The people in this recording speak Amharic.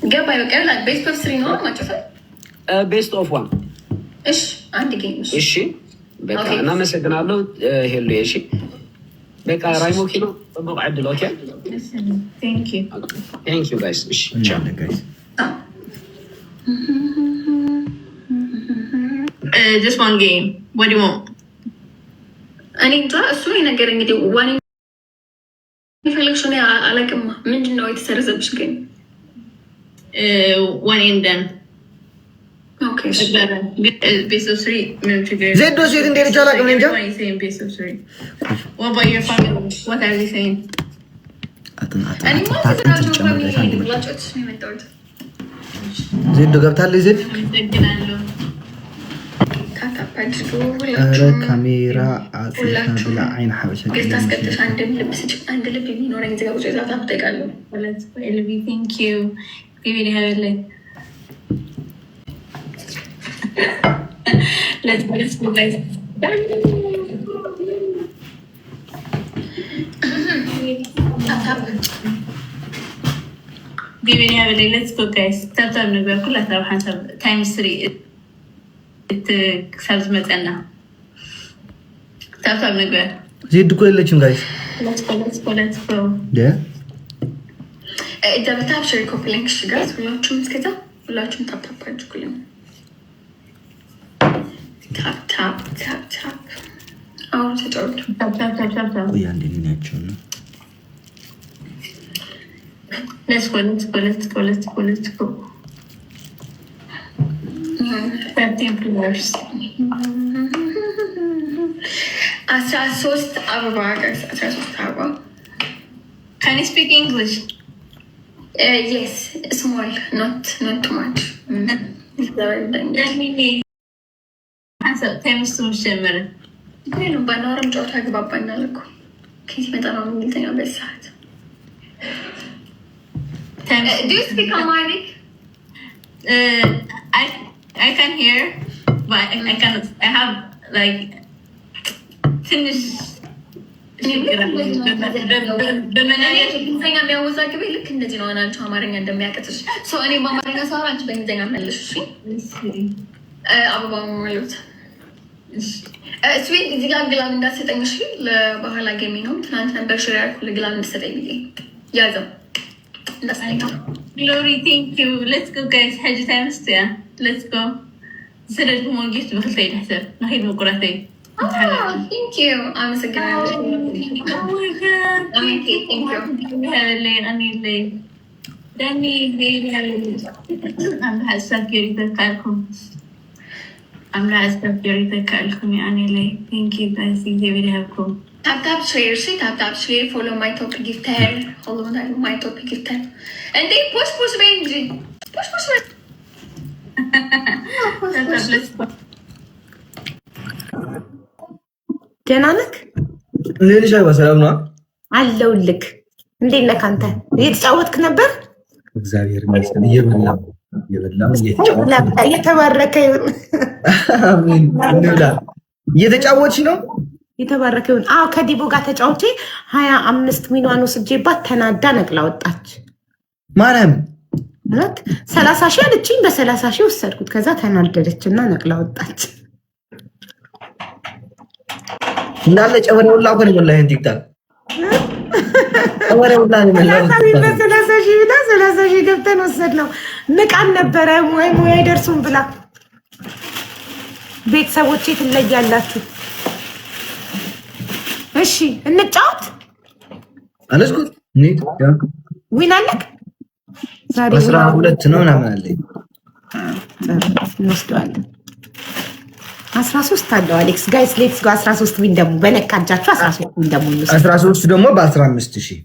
ገባኝ። በቃ ላ ቤስት ኦፍ 3 ነው ማጨፈ ቤስት ኦፍ 1 እሺ፣ አንድ ጌም እሺ። በቃ እናመሰግናለሁ ሄሉ። እሺ በቃ ራይሞ ኪሎ በቃ ኦኬ ቴንክ ዩ ጋይስ። እሺ ቻው ጋይስ። just one game. What do you want? እኔ እንጃ እሱ ነገር እንግዲህ ዋን ሪፍሌክሽን አላውቅም። ምንድን ነው የተሰረዘብሽ ግን? ዋን ኤንድ ደን ኦኬ ቤስት ኦፍ 3 ምን ችግር ዜዶ ሴት እንደ ልጅ አላውቅም እንጃ። ቤስት ኦፍ 3 what about your family? what are they saying? ዜዶ ገብታለች። ዜድ ኧረ ካሜራ አጥፋ ብላ አይን ሐበሻ ገስታስቀጥሽ አንድ ልብ ቢኖረኝ እዚህ ጋር ቁጭ ዛታ ብጠይቃለሁ። ቴንክ ዩ ቢቢ ያለኝ let's go guys. ቢቢ ያለኝ let's go guys. ታብታብ ነገር ኩላ ታብ ሐሳብ ታይምስ 3 ሰብዝ መጠና ታብታብ ነገር ዜድ እኮ የለችም ጋይስ። ታብታብ ሼር ኮፒ ሊንክ ጋይስ። ሁላችሁም እስከዛ ሁላችሁም ታብታብ አድርጉልኝ። ታብታብ አሁን ተጫወቱ። ታብታብ ቆይ አንዴ ልናያቸው ነው። let's go 13 players 13 አበባ ጋይስ 13 አበባ። can you speak English? Yes, small, not too much. ተምሱ ጀመረ ግን ባናወራም ጨዋታ ግባባናል እኮ ከዚህ መጣ ነው እንግሊዝኛ በሰዓት። do you speak Amharic? I can hear, but I cannot. I have like finish. በመናኛ የሚያወዛግብ ልክ እንደዚህ ነው። አንቺ አማርኛ እንደሚያቀጥሽ ሰው እኔ በአማርኛ ሳወራ አንቺ በእንግሊዝኛ መልሽ። አበባ ማለት ስዊት እዚህ ጋር ግላብ እንዳትሰጠኝ እሺ። ለባህላ ገሚ ነው ትናንት ነበር ሽር ያልኩህ ግላብ እንድትሰጠኝ ብዬ ያዘው እንዳትሰጠኝ። ግሎሪ ቴንክ ዩ ሌትስ ጎ ጋይስ ሐጅ ታይምስ ያ ሌትስ ጎ ሰደድ ሞንጊት በክልተ ይደህሰብ ናሂድ መቁራተይ ቴንክ ዩ አመሰግናለሁ። ዳኒ I'm حاسة كيريتكالكم عاملة حاسة كيريتكالكم يعني لي thank you guys إذا بديهاكم tap share شيء tap share follow my topic gift her follow my topic gift her and they push بينجي push ደህና ነህ? ሌሊሽ አይዋ ሰላም ነው አለሁልህ። እንዴት ነህ አንተ? እየተጫወትክ ነበር? እግዚአብሔር ይመስገን እየበላሁ እየተጫወትኩ የተባረከ ይሁን። አሜን። እንብላ። እየተጫወትሽ ነው? የተባረከ ይሁን። አዎ ከዲቦ ጋር ተጫውቼ 25 ሚሊዮን ወስጄባት ተናዳ ነቅላ ወጣች። ማርያም ማለት 30 ሺህ አለችኝ። በ30 ሺህ ወሰድኩት። ከዛ ተናደደችና ነቅላ ወጣች። እንዳለ ጨበሬውላ እኮ ነው የሞላኸኝ ቲክታክ ጨበሬውላ ነው የሞላኸኝ። 30 ሺህ ገብተን ወሰድነው። ንቃን ነበረ ወይ አይደርሱም ብላ ቤተሰቦቼ ትለያላችሁ። እሺ እንጫወት አለስኩት ኔት ዊን አለክ ዛሬ 12 ነው ምናምን አለኝ። እንወስደዋለን 13 አለው አሌክስ ጋይስ ሌትስ ጎ 13 ዊን ደግሞ በነካጃችሁ 13 ዊን ደግሞ 13 ደግሞ በ15000